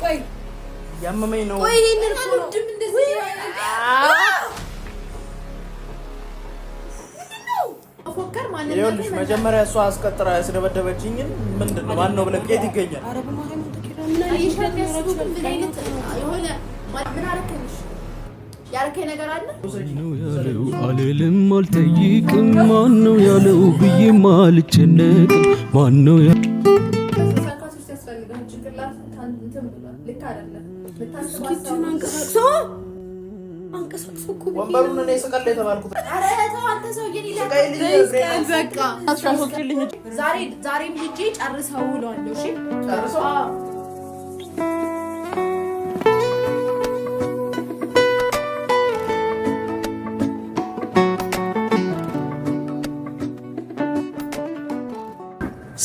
ቆይ ያመመኝ ነው። ቆይ ይሄንን አልወድም እንደዚህ ፎከር ማለት ነው። ይኸውልሽ መጀመሪያ እሷ አስቀጥራ ያስደበደበችኝ ምንድነው? ማን ነው ብለህ ቄት ይገኛል? አረብ ማርያም ተከራ ምን አይሻልም ምን አይነት የሆነ ምን አረከሽ ያልከኝ ነገር አለ ነው ያለው አልልም አልጠይቅም ማን ነው ያለው ብዬም አልጨነቅም ማን ነው ወንበሩን እኔ ስቀል የተባልኩት ዛሬም ሂጄ ጨርሰው ውለዋለሁ። እሺ ጨርሰው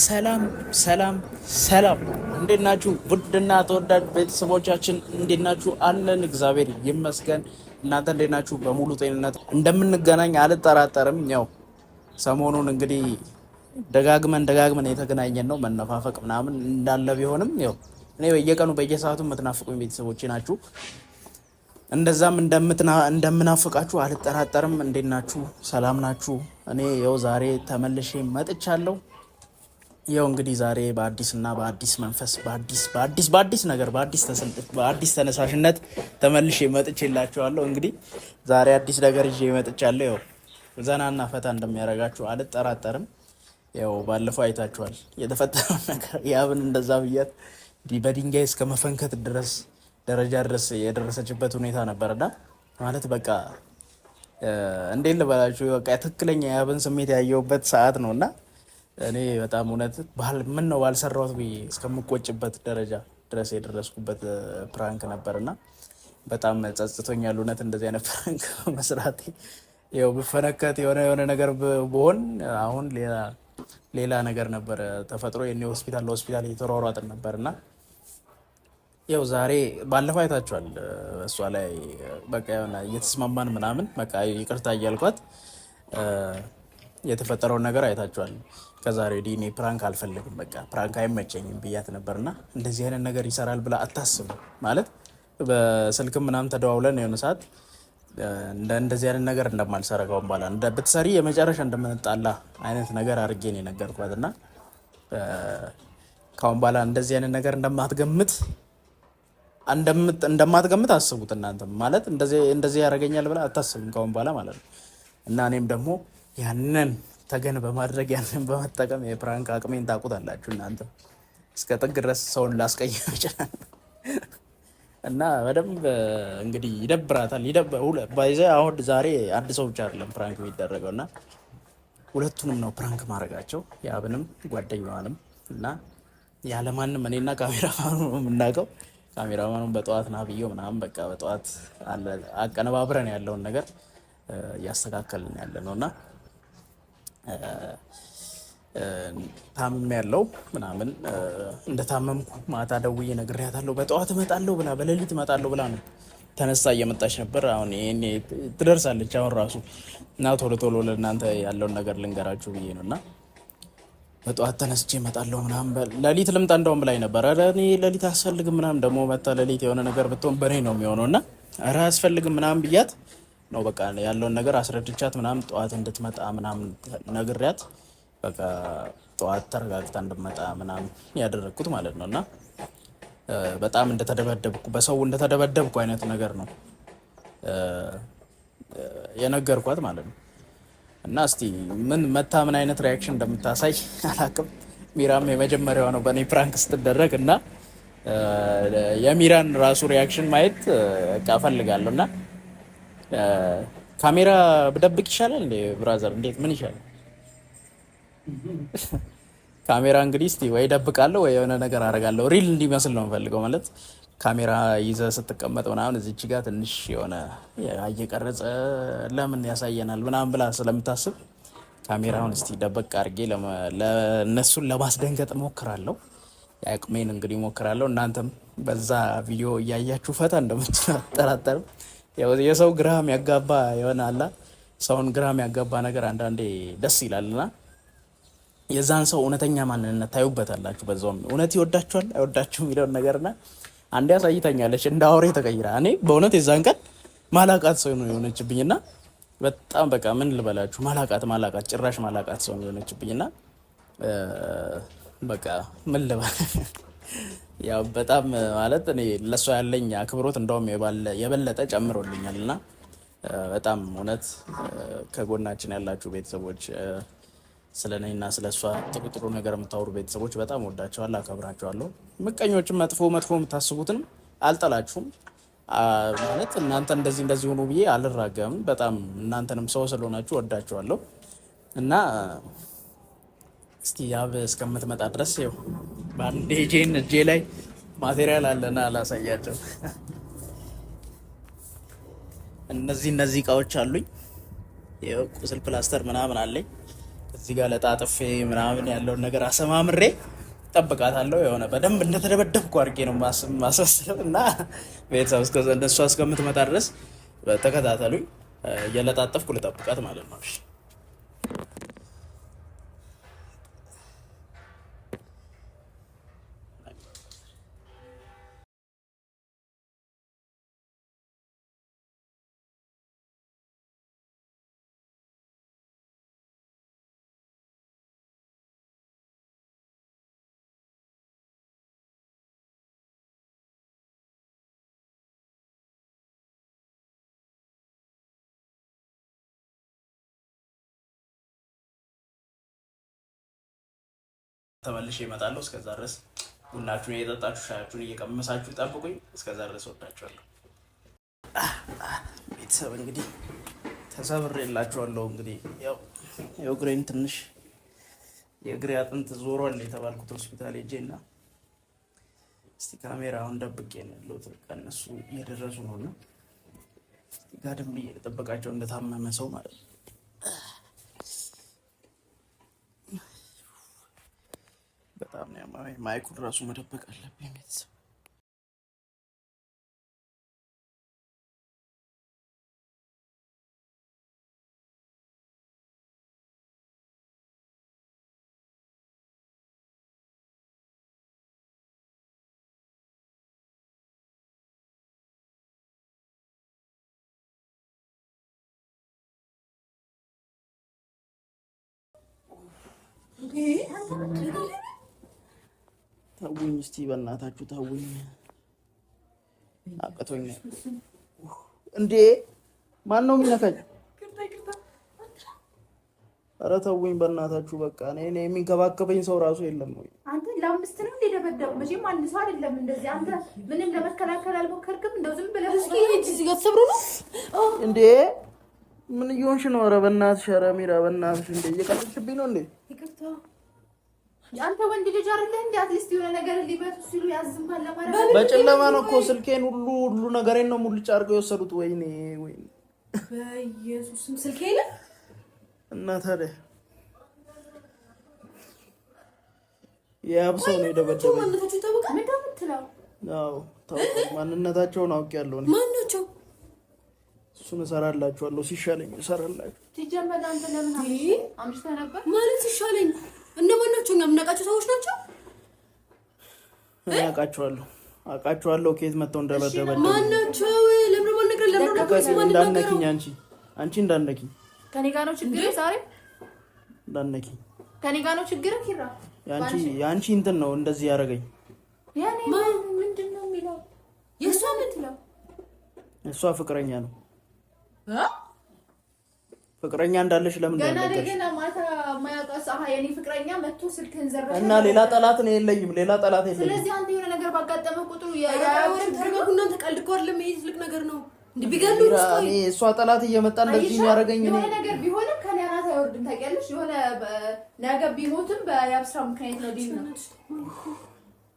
ሰላም ሰላም ሰላም፣ እንዴት ናችሁ? ውድና ተወዳጅ ቤተሰቦቻችን እንዴት ናችሁ? አለን እግዚአብሔር ይመስገን። እናንተ እንዴት ናችሁ? በሙሉ ጤንነት እንደምንገናኝ አልጠራጠርም። ያው ሰሞኑን እንግዲህ ደጋግመን የተገናኘን ነው። መነፋፈቅ ምናምን እንዳለ ቢሆንም ያው እኔ በየቀኑ በየሰዓቱ የምትናፍቁኝ ቤተሰቦቼ ናችሁ። እንደዛም እንደምናፍቃችሁ አልጠራጠርም። እንዴት ናችሁ? ሰላም ናችሁ? እኔ ያው ዛሬ ተመልሼ መጥቻለሁ። ያው እንግዲህ ዛሬ በአዲስና በአዲስ መንፈስ በአዲስ ነገር በአዲስ ተነሳሽነት ተመልሼ መጥቼላችኋለሁ። እንግዲህ ዛሬ አዲስ ነገር ይዤ መጥቻለሁ። ያው ዘናና ፈታ እንደሚያደርጋችሁ አልጠራጠርም። ያው ባለፈው አይታችኋል የተፈጠረው ነገር ያብን እንደዛ ብያት በድንጋይ እስከ መፈንከት ደረጃ ድረስ የደረሰችበት ሁኔታ ነበርና ማለት በቃ እንዴት ልበላችሁ በቃ ትክክለኛ ያብን ስሜት ያየሁበት ሰዓት ነውና እኔ በጣም እውነት ምን ነው ባልሰራሁት ብዬ እስከምቆጭበት ደረጃ ድረስ የደረስኩበት ፕራንክ ነበርና በጣም ጸጽቶኛል። እውነት እንደዚህ አይነት ፕራንክ መስራቴ ያው ብፈነከት የሆነ ነገር ብሆን አሁን ሌላ ነገር ነበር ተፈጥሮ የኔ ሆስፒታል እየተሯሯጥን ነበርና ያው ዛሬ ባለፈው አይታችኋል። እሷ ላይ በቃ የሆነ እየተስማማን ምናምን በቃ ይቅርታ እያልኳት የተፈጠረውን ነገር አይታችኋል። ከዛሬ ወዲህ እኔ ፕራንክ አልፈልግም፣ በቃ ፕራንክ አይመቸኝም ብያት ነበርና እንደዚህ አይነት ነገር ይሰራል ብላ አታስብም። ማለት በስልክም ምናምን ተደዋውለን የሆነ ሰዓት እንደዚህ አይነት ነገር እንደማልሰራ ካሁን በኋላ ብትሰሪ የመጨረሻ እንደምንጣላ አይነት ነገር አድርጌ ነው የነገርኳትና ካሁን በኋላ እንደዚህ አይነት ነገር እንደማትገምት አስቡት እናንተ። ማለት እንደዚህ ያደርገኛል ብላ አታስብም ካሁን በኋላ ማለት ነው። እና እኔም ደግሞ ያንን ተገን በማድረግ ያንን በመጠቀም የፕራንክ አቅሜን ታውቁታላችሁ እናንተ። እስከ ጥግ ድረስ ሰውን ላስቀይም ይችላል እና በደንብ እንግዲህ ይደብራታል። አሁን ዛሬ አንድ ሰው ብቻ አይደለም ፕራንክ የሚደረገው እና ሁለቱንም ነው ፕራንክ ማድረጋቸው፣ ያብንም ጓደኛዋንም እና ያለማንም እኔና ካሜራማኑ የምናውቀው። ካሜራማኑን በጠዋት ና ብዬው ምናምን በቃ በጠዋት አቀነባብረን ያለውን ነገር እያስተካከልን ያለ ነው እና ታምም ያለው ምናምን እንደታመምኩ ማታ ደውዬ ነግሬያታለሁ። በጠዋት እመጣለሁ ብላ በሌሊት እመጣለሁ ብላ ነው ተነሳ እየመጣች ነበር። አሁን ይሄኔ ትደርሳለች አሁን ራሱ እና ቶሎ ለእናንተ ያለውን ነገር ልንገራችሁ ብዬ ነው እና በጠዋት ተነስቼ እመጣለሁ ምናምን ሌሊት ልምጣ እንደውም ብላኝ ነበር። ኧረ እኔ ሌሊት አያስፈልግም ምናምን ደግሞ መታ ሌሊት የሆነ ነገር ብትሆን በእኔ ነው የሚሆነው እና ኧረ አያስፈልግም ምናምን ብያት ነው በቃ ያለውን ነገር አስረድቻት ምናምን ጠዋት እንድትመጣ ምናምን ነግሬያት በቃ ጠዋት ተረጋግታ እንድትመጣ ምናምን ያደረግኩት ማለት ነው እና በጣም በሰው እንደተደበደብኩ አይነት ነገር ነው የነገርኳት ማለት ነው። እና እስቲ ምን አይነት ሪያክሽን እንደምታሳይ አላውቅም። ሚራም የመጀመሪያዋ ነው በእኔ ፕራንክ ስትደረግ እና የሚራን ራሱ ሪያክሽን ማየት በቃ እፈልጋለሁ እና ካሜራ ብደብቅ ይሻላል እንዴ ብራዘር? እንዴት ምን ይሻላል? ካሜራ እንግዲህ እስቲ ወይ ደብቃለሁ ወይ የሆነ ነገር አደርጋለሁ። ሪል እንዲመስል ነው የምፈልገው። ማለት ካሜራ ይዘህ ስትቀመጥ ምናምን እዚች ጋር ትንሽ የሆነ እየቀረጸ ለምን ያሳየናል ምናምን ብላ ስለምታስብ ካሜራውን እስቲ ደበቅ አድርጌ ለእነሱን ለማስደንገጥ እሞክራለሁ። የአቅሜን እንግዲህ እሞክራለሁ። እናንተም በዛ ቪዲዮ እያያችሁ ፈታ እንደምትጠራጠርም የሰው ግራም ያጋባ ይሆናል። ሰውን ግራም ያጋባ ነገር አንዳንዴ ደስ ይላልና የዛን ሰው እውነተኛ ማንነት ታዩበታላችሁ። በዛውም እውነት ይወዳችኋል አይወዳችሁም የሚለውን ነገርና አንዴ አሳይታኛለች እንደ አውሬ ተቀይራ። እኔ በእውነት የዛን ቀን ማላቃት ሰው ነው የሆነችብኝና በጣም በቃ ምን ልበላችሁ ማላቃት ጭራሽ ማላቃት ሰው ነው የሆነችብኝና በቃ ምን ልበል ያው በጣም ማለት እኔ ለሷ ያለኝ አክብሮት እንደውም የበለጠ ጨምሮልኛልና በጣም እውነት ከጎናችን ያላችሁ ቤተሰቦች ስለኔና ስለሷ ጥሩ ነገር የምታወሩ ቤተሰቦች በጣም ወዳቸዋለሁ፣ አከብራቸዋለሁ። ምቀኞችም መጥፎ የምታስቡትንም አልጠላችሁም። ማለት እናንተ እንደዚህ ሆኑ ብዬ አልራገምም። በጣም እናንተንም ሰው ስለሆናችሁ ወዳቸዋለሁ እና እስቲ ያብ እስከምትመጣ ድረስ ይኸው ባንዴጄን እጄ ላይ ማቴሪያል አለና አላሳያቸው። እነዚህ እቃዎች አሉኝ። ይኸው ቁስል ፕላስተር ምናምን አለኝ። እዚህ ጋር ለጣጥፌ ምናምን ያለውን ነገር አሰማምሬ ጠብቃታለሁ። የሆነ በደንብ እንደተደበደብኩ አድርጌ ነው ማስመስለው እና ቤተሰብ እሷ እስከምትመጣ ድረስ ተከታተሉኝ። እየለጣጠፍኩ ልጠብቃት ማለት ነው። ተመልሼ እመጣለሁ። እስከዛ ድረስ ቡናችሁን እየጠጣችሁ ሻያችሁን እየቀመሳችሁ ጠብቁኝ። እስከዛ ድረስ ወዳችኋለሁ። ቤተሰብ እንግዲህ ተሰብሬላችኋለሁ። እንግዲህ ያው የእግሬን ትንሽ የእግሬ አጥንት ዞሯል የተባልኩት ሆስፒታል ሄጄና እስቲ ካሜራውን ደብቄ ነው ያለሁት። እነሱ እየደረሱ ነውና ጋድም ብዬ ልጠብቃቸው እንደታመመ ሰው ማለት ነው። በጣም ነው ያማረኝ። ማይኩን ራሱ መደበቅ አለብኝ ቤተሰብ። ተውኝ እስቲ በእናታችሁ ተውኝ፣ አቅቶኛል እንዴ! ማን ነው የሚነካኝ? ኧረ ተውኝ በእናታችሁ በቃ። እኔ የሚንከባከበኝ ሰው ራሱ የለም ወይ? አንተ ለአምስት ነው እንደደበደቡ መቼም አንድ ሰው አይደለም እንደዚህ። አንተ ምንም ለመከላከል አልሞከርክም? እንደው ዝም ብለህ እስኪ እዚህ ጋር ተሰብሮ ነው እንዴ? ምን እየሆንሽ ነው? ኧረ በእናትሽ፣ ኧረ ሚራ በእናትሽ፣ እንዴ እየቀለድሽብኝ ነው እንዴ? ይቅርታ አንተ ወንድ ልጅ አይደለህ እንዴ? አትሊስት የሆነ ነገር ሊበቱ ሲሉ ያዝምባል ለማለት በጨለማ ነው እኮ ስልኬን ሁሉ ነገሬን ነው ሙልጭ አድርገው የወሰዱት። ወይኔ በኢየሱስም ስልኬን እና ታዲያ የያብ ሰው ነው የደበደበኝ። ማንነታቸው ታውቃ ምን እንደምትለው? አዎ ታውቃ ማንነታቸውን አውቄያለሁ እኔ። ማን ናቸው? እሱን እሰራላችኋለሁ፣ ሲሻለኝ እሰራላችሁ። ሲጀመር አንተ ለምን አምሽተህ ነበር ማለት ሲሻለኝ? እነማን ናቸው? እኛ የምናውቃቸው ሰዎች ናቸው? እኔ አውቃቸዋለሁ ከየት መጥተው እንደበደበኝ። ማን ናቸው? ለምን ማን ነገር ለምን እንዳነኪኝ አንቺ እንዳነኪኝ። ከኔ ጋር ነው ችግር ዛሬ? እንዳነኪኝ ከኔ ጋር ነው ችግር ኪራ? ያንቺ እንትን ነው እንደዚህ ያደረገኝ። ያኔ ምንድነው የሚለው? የሷ ምንድን ነው? እሷ ፍቅረኛ ነው። ፍቅረኛ እንዳለሽ ለምን እንደነገርሽ? ገና ማታ ማያውቃስ የኔ ፍቅረኛ መጥቶ ስልክህን ዘረፈ እና ሌላ ጠላት ነው የለኝም። ስለዚህ አንተ የሆነ ነገር ባጋጠመ ቁጥሩ ተረጋጉ እናንተ። ቀልድ እኮ አይደለም ይሄ ትልቅ ነገር ነው። እንዴ ቢገሉ እሷ ጠላት እየመጣ እንደዚህ የሚያደርገኝ የሆነ ነገር ቢሆንም ከኔ አናት አይወርድም። ታውቂያለሽ የሆነ ነገር ቢሞትም በያብስራ ምክንያት ነው ዲና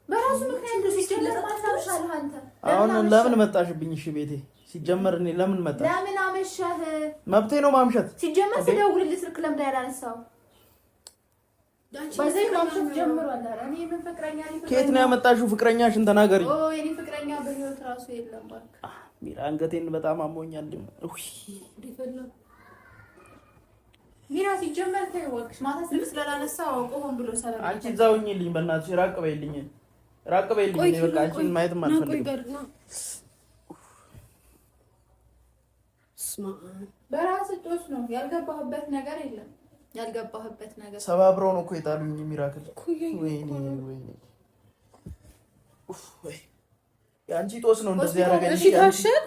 በራሱ ምክንያት ነው ሲጀመር ማታውሻለህ አንተ። አሁን ለምን መጣሽብኝ? እሺ ቤቴ ሲጀመር እኔ ለምን መጣሽ? ለምን አመሻህ? መብቴ ነው ማምሸት። ሲጀመር ስደውልልህ ስልክ ለምን ያላነሳው? በዚህ ማምሸት ጀምሯል። እኔ ምን ፍቅረኛ ነኝ? ከየት ነው ያመጣሽው ፍቅረኛሽን ተናገሪ። የኔ ፍቅረኛ በህይወት ራሱ የለም ባክ። ሚራ አንገቴን በጣም አሞኛል። ሚራ ሲጀመር ተይወቅሽ ማታ ስልክ ስላላነሳው አውቆ ሆን ብሎ ሰራ። አንቺ እዛው ሁኚልኝ በእናትሽ ራቅ በይልኝ። ራቅ በይልኝ በቃ አንቺን ማየትም አልፈልግም። በራስህ ጦስ ነው ያልገባህበት ነገር የለም። ያልገባህበት ነገር ሰባብረው ነው እኮ የጣሉኝ ሚራክል። ወይኔ የአንቺ ጦስ ነው እንደዚህ ያደረገኝ። እሺ ታሸክ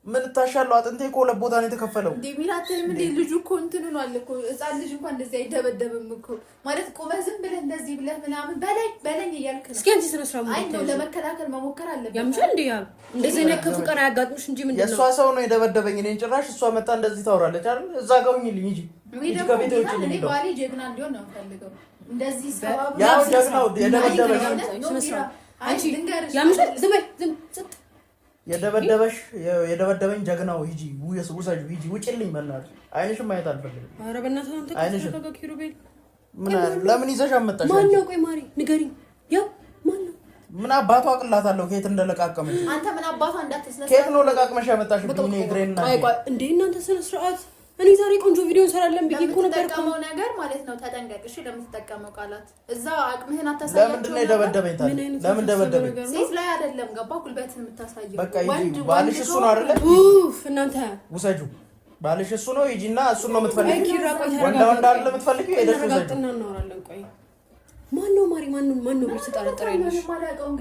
ምን ታሻለው? አጥንቴ እኮ ሁለት ቦታ ነው የተከፈለው። እንዴ ሚራክልም እንዴ ልጁ እኮ እንትን ሆኗል እኮ ህፃን ልጅ እንኳን እንደዚህ አይደበደብም እኮ ማለት ቆመህ ዝም ብለህ እንደዚህ ብለህ ምናምን በለኝ እያልክ ነው። እስኪ አንቺ ስነ ስርዓት አይ ነው ለመከላከል መሞከር አለበት። ያምሻል እንዴ ያ እንደዚህ ነው ከፍቅር አያጋጥምሽ እንጂ ምንድነው? የሷ ሰው ነው የደበደበኝ። እኔን ጭራሽ እሷ መጣ እንደዚህ ታወራለች አይደል? እዛ ጋውኝልኝ እንጂ ከቤቶች እኔ ባሌ ጀግና እንዲሆን ነው ፈልገው እንደዚህ ሰባብ ያው ጀግናው የደበደበሽ ስነ ስርዓት አንቺ ያምሻል ዝም የደበደበኝ ጀግናው ሂጂ ውሰጁ ሂጂ ውጪልኝ በእናትሽ አይንሽም ማየት አልፈልግም። ኧረ በእናትህ አንተ ከሰከከ ኪሩቤል ለምን ይዘሽ አመጣሽ? ማን ነው? ቆይ ማሪ ንገሪኝ። ያው ማን ነው? ምን አባቷ አቅላታለሁ ከየት እንደለቃቀመች። አንተ ምን አባቷ እንዳትስነሳ ከየት ነው ለቃቅመሽ ያመጣሽብኝ? እኔ ግሬና ቆይ እንዴ እናንተ ስነ ስርዓት እኔ ዛሬ ቆንጆ ቪዲዮ እንሰራለን ብዬ እኮ ነበር። ተጠቀመው ነገር ማለት ነው ተጠንቀቅ እሺ። ለምትጠቀመው ቃላት እዛ አቅምህን አታሳያቸው። ለምንድን ነው የደበደበኝ ታዲያ? ለምን ደበደበኝ? ሴት ላይ አይደለም ገባ ጉልበትን የምታሳየው። በቃ ሂጂ ባልሽ እሱ ነው አይደለ? እናንተ ውሰጁ ባልሽ እሱ ነው ሂጂና እሱን ነው የምትፈልጊው። ወንዳ አይደለ የምትፈልጊው? ሄደሽ ውሰጁ። እናወራለን። ቆይ ማን ነው ማሪ? ማን ነው ብለሽ ተጠራጠረኝሽ?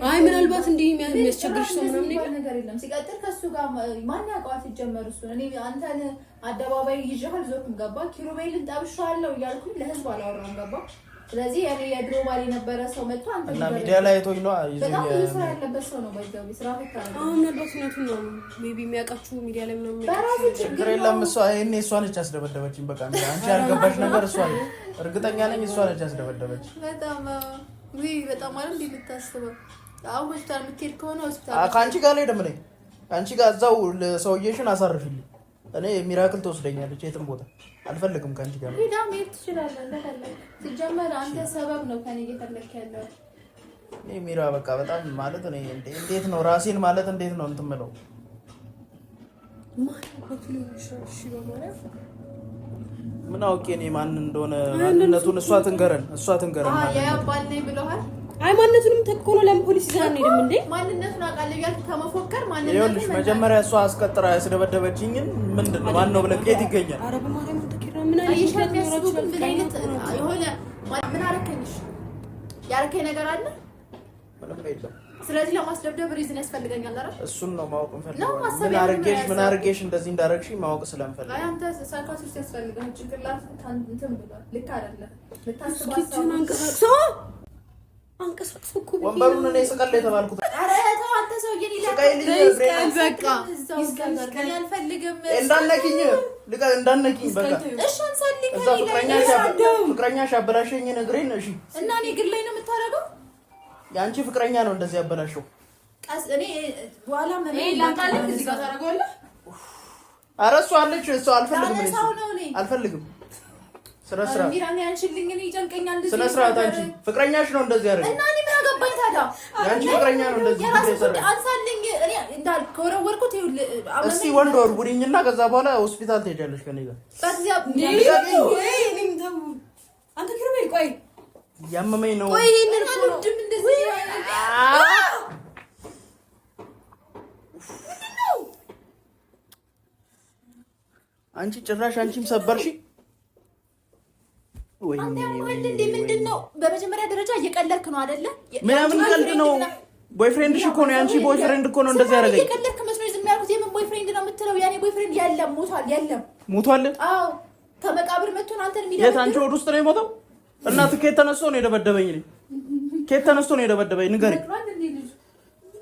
አይ ምናልባት እንዲህ የሚያስቸግርሽ ሰው ምናምን ነገር የለም። ሲቀጥል ከሱ ጋር ማን ያውቀዋል ሲጀመር እሱ እኔ አንተን አደባባይ ይዤሃል ዞርኩም ገባ ኪሩቤልን ጠብሻለሁ እያልኩኝ ለህዝብ አላወራም ገባ። ስለዚህ ያኔ የድሮ ባል የነበረ ሰው መጥቶ አንተ እና ሚዲያ ላይ አይቶኝ ነው በጣም ብዙ ስራ ያለበት ሰው ነው ባይጋቢ ስራ ፈታ ነው። አሁን ምናልባት እውነቱን ነው ሜቢ የሚያውቃችሁ ሚዲያ ላይ ምናምን በራሱ ችግር የለም። እሷ እኔ እሷ ነች ያስደበደበችኝ። በቃ አንቺ ያልገባሽ ነገር እሷ ነች። እርግጠኛ ነኝ እሷ ነች ያስደበደበች። በጣም ማለት እንዴ ልታስበው አሁን ሆስፒታል የምትሄድ ከሆነ ሆስፒታል ከአንቺ ጋር ላይ ደምነኝ ከአንቺ ጋር እዛው ሰውዬሽን አሳርፊልኝ። እኔ ሚራክል ትወስደኛለች የትም ቦታ አልፈልግም። ከአንቺ ጋር ሄዳ መሄድ ትችላለህ እንደፈለግ። ሲጀመር አንተ ሰበብ ነው ከኔ እየፈለክ ያለው። እኔ ሚራ በቃ በጣም ማለት እኔ እንዴት ነው ራሴን ማለት እንዴት ነው እንትን የምለው ምን አውቄ እኔ ማን እንደሆነ ማንነቱን እሷ ትንገረን ያባል ነኝ ብለዋል። አይ ማንነቱንም ተቆሎ ለፖሊስ ይዛን ሄድም እንዴ ማንነቱን አውቃለሁ ያልክ ከመፎከር ማንነቱን ይኸውልሽ መጀመሪያ እሷ አስቀጥራ ያስደበደበችኝን ምንድነው ማን ነው ብለህ ከየት ይገኛል? ኧረ በማርያም ተከራ ምን አይነት የሆነ ምን አረከኝሽ ያረከኝ ነገር አለ ምንም የለም። ስለዚህ ለማስደብደብ ሪዝን ያስፈልገኛል አይደል? እሱን ነው ማወቅ እንፈልጋለን። ምን አርጌሽ እንደዚህ እንዳረግሽ ማወቅ ስለምፈልግ። አይ አንተ ሳይካትሪስት ያስፈልጋል። ጭንቅላት እንትን ብሏል። ልክ አይደለም። ልታስባቸው አንቀሳቅስ እኮ ወንበሩን እኔ ስቀል የተባልኩት። ኧረ ተው አንተ ሰውዬ በቃ ይስቀል አልፈልግም። እንዳነኪኝ እንዳነኪኝ በቃ እሺ አንሳልኝ። እዛ ፍቅረኛሽ አበላሸኝ ነግሬኝ እሺ። እና እኔ ግል ላይ ነው የምታረገው? የአንቺ ፍቅረኛ ነው እንደዚህ ያበላሸው። ቀስ እኔ በኋላ ምን ላንታለህ እዚህ ጋር ታረጋለህ? ኧረ እሷ አለች እሷ አልፈልግም። ስነ ስርዓት ሚራን ያንቺልኝ እኔ ይጨንቀኛል። ስነ ስርዓት አንቺ ፍቅረኛሽ ነው እንደዚህ ያደረገ እና እኔ ምን አገባኝ ታዲያ? ያንቺ ፍቅረኛ ነው እንደዚህ ያደረገ። አንሳልኝ እኔ እንዳልከወረወርኩት እስቲ ወንድ ወርውሪኝና ከዛ በኋላ ሆስፒታል ትሄጃለሽ ከኔ ጋር። አንተ ኪሩቤል ቆይ ያመመኝ ነው። ቆይ ይሄንን አልወድም እንደዚህ አንቺ ጭራሽ አንቺም ሰበርሽ። አንተ ማለት እንዴ ምንድነው? በመጀመሪያ ደረጃ እየቀለድክ ነው አይደለ? ምን ቀልድ ነው? ቦይፍሬንድሽ እኮ ነው። ያንቺ ቦይፍሬንድ እኮ ነው እንደዚህ ያደረገኝ። እየቀለድክ መስሎኝ ዝም ያልኩት። የምን ቦይፍሬንድ ነው የምትለው? ያኔ ቦይፍሬንድ የለም፣ ሞቷል። ሞቷል? አዎ ከመቃብር መጥቶ ነው አንተን የሚደበድብ። የት አንቺ ወድ ውስጥ ነው የሞተው? እና ከየት ተነስቶ ነው የደበደበኝ? ከየት ተነስቶ ነው የደበደበኝ? ንገሪኝ።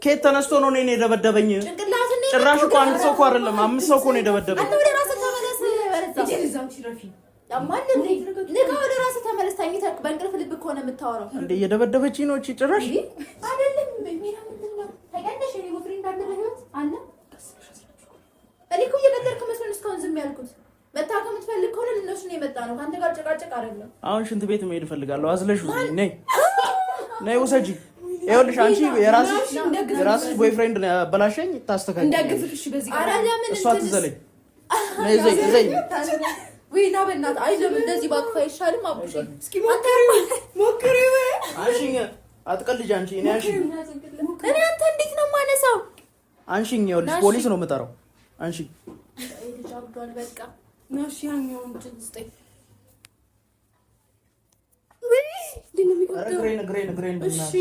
ከየት ተነስቶ ነው እኔን የደበደበኝ? ጭራሽ እኮ አንድ ሰው እኮ አይደለም 5 ሰው እኮ ነው የደበደበኝ። አንተ ወደ ራስህ ተመለስ። ወደ ራስህ ተመለስ። ተኝተህ በእንቅልፍ ልብ እኮ ነው የምታወራው። እንደ እየደበደበችኝ ነው እቺ ጭራሽ አይደለም። ታውቂያለሽ እኔ ቦይፍሬንድ እንዳለ ህይወት አለ። እኔ እኮ እየቀለድክ መስሎኝ እስካሁን ዝም ያልኩት። መታከም የምትፈልግ ከሆነ ልነሱ ነው የመጣ ነው። ከአንተ ጋር ጨቃጨቅ አይደለም። አሁን ሽንት ቤት መሄድ እፈልጋለሁ። አዝለሽ ነይ ውሰጂ። ይኸውልሽ አንቺ የራስሽ ቦይፍሬንድ በላሸኝ ታስተካክል እንዳግፍሽ በዚህ ጋር እሷ ትዘለኝ ነይ ዘይ ወይና በእናትህ አይደለም እንደዚህ ባክፋ ይሻልም። አቡሽ እስኪ ሞክሪ አንቺ አትቀልጂ አንቺ እኔ አንቺ እኔ አንተ እንዴት ነው ማነሳው አንቺኝ ይኸውልሽ ፖሊስ ነው የምጠራው አንቺ ልጅ አብዷል በቃ ናሽ ያኛውን ትንስጠኝ ግሬን እሺ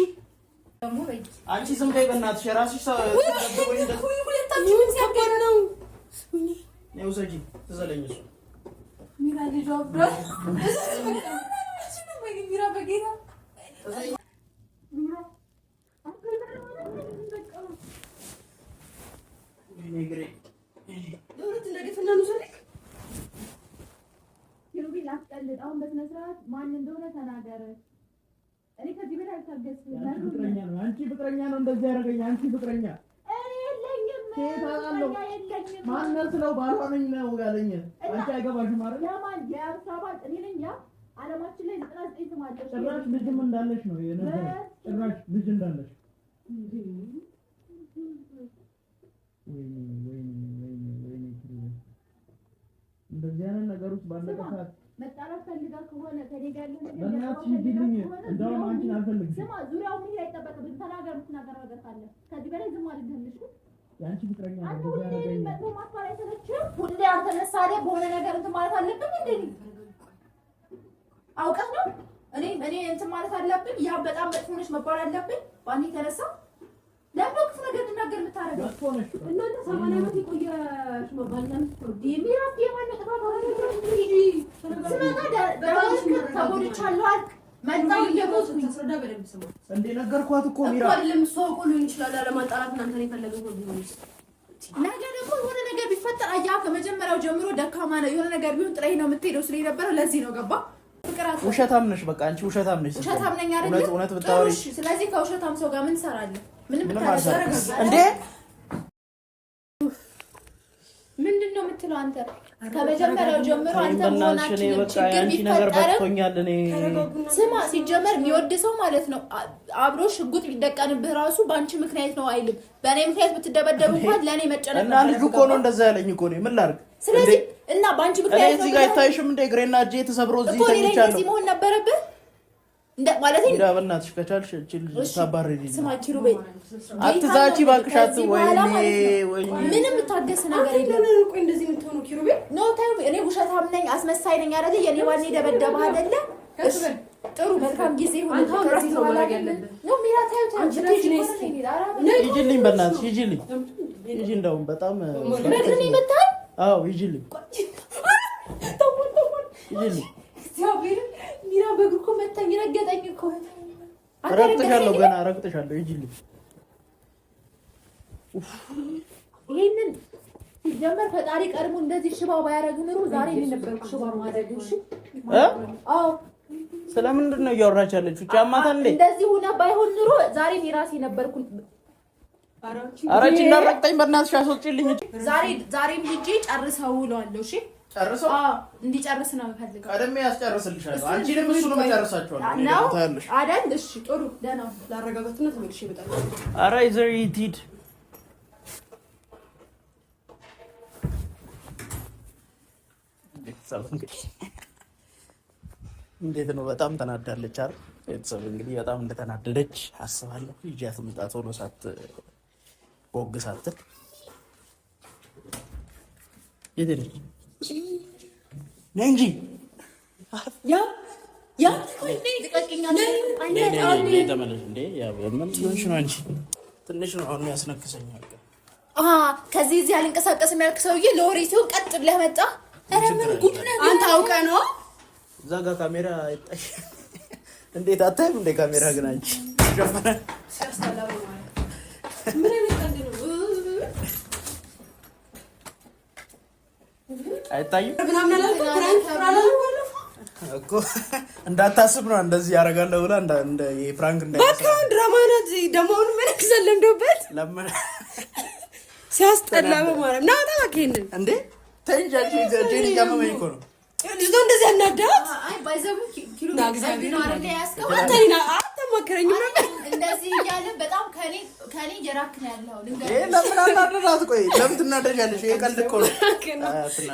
አንቺ ዝም በይ በእናትሽ የራስሽ ሰው ሁለታችሁም ሲያገር ነው ነው ሰጂ ተዘለኝ እሱ ሚራ ልጅ አብዷል ሚራ በጌታ ነግሬ ለሁለት እንደገፈና ነው ሰለክ ኪሩቤል አስቀልድ አሁን በስነ ስርዓት ማን እንደሆነ ተናገረ እኔ ከዚህ በላይ አልታገስኩም አንቺ ፍቅረኛ ነው እንደዚህ ያደረገኝ አንቺ ፍቅረኛ እኔ የለኝም ማን ነው ባልሆነኝ ነው ያለኝ አንቺ አይገባሽም ማለት ያማን ያርሳባል እኔ ነኝ ያ ዓለማችን ላይ 99 ስም አለ ጭራሽ ልጅም እንዳለሽ ነው የነገረኝ ጭራሽ ልጅ እንዳለሽ ወይኔ እንደዚህ አይነት ነገር ውስጥ ባለቀሳት መጣራት ፈልጋ ከሆነ ከኔ ጋር ያለው ነገር ለናት ይድልኝ እንደውም አንቺን አልፈልግም ስማ ዙሪያው ምን አይጠበቅም ተናገር ምትናገር ነገር ካለ ከዚህ በላይ ዝም አልልህምሽ ያንቺ ፍቅረኛ ነው አንተ እንደዚህ ሁሌ ያደረገኝ መጥቶ ማስፈራሪያ ሰለችህ ሁሌ አንተ ነሳሌ በሆነ ነገር እንትን ማለት አለብን እንዴ አውቀህ ነው እኔ እንትን ማለት አለብን ያ በጣም መጥፎ ነሽ መባል አለብን ባንዴ ተነሳ ለምን ነገር እንናገር የምታረገው እናንተ 80 ዓመት ይቆያሽ መባልናም ዲሚራስ የማን ተባባው ስመጣ በራስሽ ተቦልቻለሁ አልክ መጣው እየሞትኩ ተስረዳ በደንብ ስማ እንዴ ነገርኳት እኮ ሚራ አይደለም ሰው ቆሎ ይችላል ለማጣራት እናንተ ነው የፈለገው ቢሆንስ ነገ ደግሞ የሆነ ነገር ቢፈጠር አያ ከመጀመሪያው ጀምሮ ደካማ ነው የሆነ ነገር ቢሆን ጥሬ ነው የምትሄደው ስለይ ነበር ለዚህ ነው ገባ ፍቅራት ውሸታም ነሽ በቃ አንቺ ውሸታም ነሽ ውሸታም ነኝ አይደል እውነት ብታወሪ ስለዚህ ከውሸታም ሰው ጋር ምን ሰራለህ ምንም ታረጋጋ እንዴ ምንድነው የምትለው አንተ ከመጀመሪያው ጀምሮ አንተ ሆናችሁ ችግር ነገር ቢፈጠር በቅቶኛል እኔ ስማ ሲጀመር የሚወድ ሰው ማለት ነው አብሮ ሽጉጥ ቢደቀንብህ ራሱ ባንቺ ምክንያት ነው አይልም በእኔ ምክንያት ብትደበደቡ እንኳን ለኔ መጨነቅ እና ልጁ እኮ ነው እንደዛ ያለኝ እኮ ነው ምን ላድርግ ስለዚህ እና ባንቺ ምክንያት ነው እዚህ ጋር ታይሽም እንደ ግሬና እጄ ተሰብሮ እዚህ ተኝቻለሁ እዚህ መሆን ነበረብህ እንደ ማለት ነው ይራበናትሽ ከቻልሽ እቺ ልጅ ታባረሪ ስማ ኪሩቤል አትዛቺ ባክሻት ወይ ምንም ታገስ ነገር የለም ቆይ እንደዚህ የምትሆነው ኪሩቤል ኖ ታዩ እኔ ውሸታም ነኝ አስመሳይ ነኝ አይደል የኔ ባኔ ደበደባ አይደለ ጥሩ መልካም ጊዜ ሆነ ከዚህ ነው ማለት ያለብን ነው ሚራ ታዩ ይጅልኝ በእናትሽ ይጅልኝ ይጅ እንደውም በጣም ነግረኝ መጣ አዎ ይጅልኝ ይጅልኝ እግዚአብሔር ሚራ በግርኮ መታኝ ረገጠኝ እኮ ረግጠሻለሁ ገና ረግጠሻለሁ ይጅልኝ ይሄንን ሲጀመር ፈጣሪ ቀድሞ እንደዚህ ሽባ ባያረግ ኑሮ ዛሬ ምን ነበር ሽባ ማድረግ እሺ አዎ ስለምንድን ነው እያወራች ያለችው ጫማታ እንዴ እንደዚህ ሆነ ባይሆን ኑሮ ዛሬ እራሴ ነበርኩ አራጭ እንዳረግጠኝ በእናትሽ አስወጪልኝ ዛሬም ሂጂ ጨርሰው ውለዋለሁ እሺ ጨርሰው እንዲጨርስ ነው ፈልገው ቀደም ያስጨርስልሻለሁ አንቺ ደግሞ እሱ ነው መጨረሳችኋለሁ ነው አይደል እሺ ጥሩ ደህና ላረጋጋትና ተመልሼ እመጣለሁ ኧረ ይዘር ይቲድ እንዴት ነው በጣም ተናዳለች አይደል ቤተሰብ እንግዲህ በጣም እንደተናደደች አስባለሁ ይጃት ምጣት ሆኖ ሳት ቦግ ሳትል ይደረኝ ነንጂ ያ ልቀቂኝ አንዴ ተመለሽ እንዴ ያ ምን ሆንሽ ነው አንቺ ትንሽ ነው አሁን ያስነክሰኛል ከዚህ እዚህ አልንቀሳቀስም ያልክ ሰውዬ ለወሬ ሲሆን ቀጥ ብለህ መጣ ኧረ ምን ጉድ ነው አንተ አውቀህ ነው እዛ ጋር ካሜራ አይጣሽ እንዴት አታይም እንደ ካሜራ ግን አንቺ ጀመረ ሲያስተላልፍ ምን አይነት ነው አይታይም ምናምን አላልኩም ፍራንክ እኮ እንዳታስብ ነው እንደዚህ ያደርጋለሁ ብላ እንደ የፍራንክ በቃ ድራማ ናት ደግሞ ምን ከሰለምዶበት ለምን ሲያስጠላ በማለት ና ታከኝ እንዴ ተንጃጂ ጀሪ ያመመኝ እኮ ነው ልጅ እንደዚህ ያናዳት አይ ባይዘቡ ኪሎ እግዚአብሔር ነው አይደል ያስቀው አንተና አትመከረኝ ነበር እንደዚህ እያለ በጣም ከኔ ጀራክ ነው ያለው ለምን አናደዳት ቆይ ለምን ትናደጃለሽ ይሄ ቀልድ እኮ ነው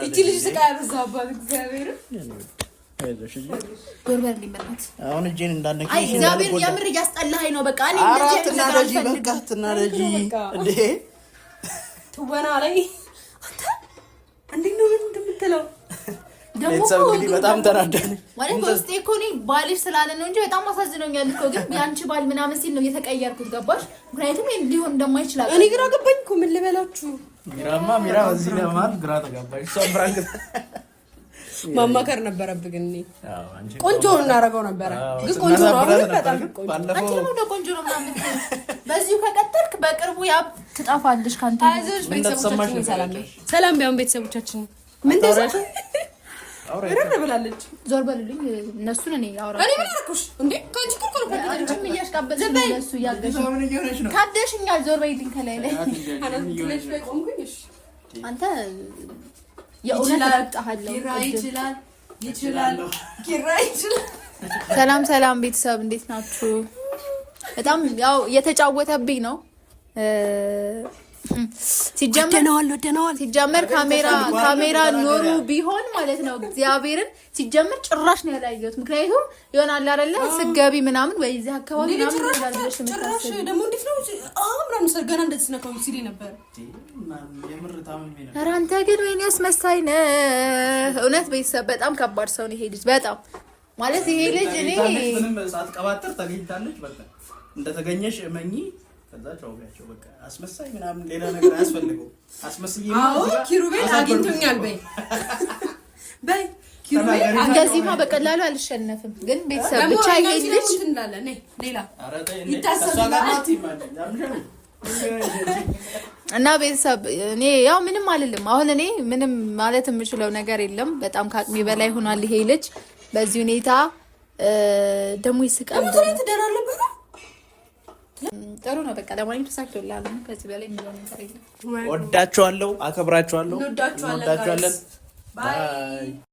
እቺ ልጅ ስቃ ያበዛባት እግዚአብሔር ዶርበር ሊመጣት አሁን እጄን እንዳነከኝ አይ እግዚአብሔር የምር እያስጠላኸኝ ነው። በቃ እኔ እንደዚህ ተናደጂ በቃ ተናደጂ እንዴ ትወና ላይ አንተ እንዴት ነው እንደምትለው ቤተሰብ እንግዲህ በጣም ተናደደ ማለት ውስጤ እኮ እኔ ባልሽ ስላለ ነው እንጂ በጣም አሳዝኖኛል እኮ ግን ያንቺ ባል ምናምን ሲል ነው የተቀየርኩት ገባሽ ምክንያቱም ሊሆን እንደማይችል እኔ ግራ ገባኝ እኮ ምን ልበላችሁ ሚራ እዚህ ለማን ግራ ተጋባሽ ሶብራንግ ማማከር ነበረብኝ ግን ቆንጆ እናረጋው ነበር ግን ቆንጆ ነው አሁን በጣም አንቺ ነው ቆንጆ ነው ምናምን በዚሁ ከቀጠልክ በቅርቡ ያ ትጣፋለሽ ካንተ አይዞሽ ቤተሰቦቻችን ሰላም ቢያውን ቤተሰቦቻችን ምን ተሰማ አውራ ብላለች ዞር በልልኝ እነሱን እኔ አውራ እኔ ምን አልኩሽ እንዴ ካንቺ ኩርኩር አንቺም እያሽቃበጥሽ እነሱ ያገሽ ካደሽኛል ዞር በይልኝ ከላይ ላይ አናትለሽ ላይ ቆምኩኝ አንተ የእውነት አጣሃለሁ ይችላል ሰላም ቤተሰብ እንዴት ናችሁ? በጣም ያው የተጫወተብኝ ነው ሲጀመር ካሜራ ኖሩ ቢሆን ማለት ነው እግዚአብሔርን ሲጀመር ጭራሽ ነው ያላየሁት ምክንያቱም ይሆናል አይደለ ስገቢ ምናምን ወይ እዚህ አካባቢ ምናምን ይላልሽ ጭራሽ ደግሞ እንዴት ነው አምራን ሰርገና እንደዚህ ነው ሲሊ ነበር ኧረ አንተ ግን ወይኔስ መሳይ ነህ እውነት ቤተሰብ በጣም ከባድ ሰው ነው ይሄ ልጅ በጣም ማለት ይሄ ልጅ እኔ ምንም ሳትቀባጥር ተገኝታለች በቃ እንደተገኘሽ እመኚ ከዛ ጫውያቸው በቃ አስመሳይ ምናምን ሌላ ነገር አያስፈልገው አስመስይ አዎ ኪሩቤል አግኝቶኛል በይ ኪሩቤል እንደዚህማ በቀላሉ አልሸነፍም ግን ቤተሰብ ብቻ ይሄ ልጅ እንላለን ሌላ ይታሰባል እና ቤተሰብ እኔ ያው ምንም አልልም አሁን እኔ ምንም ማለት የምችለው ነገር የለም በጣም ከአቅሜ በላይ ሆኗል ይሄ ልጅ በዚህ ሁኔታ ደሞ ይስቃል ጥሩ ነው በቃ ለማንኛውም ተሳክቶላል ከዚህ በላይ ምን ነገር የለም ወዳችኋለሁ አከብራችኋለሁ እንወዳችኋለን ባይ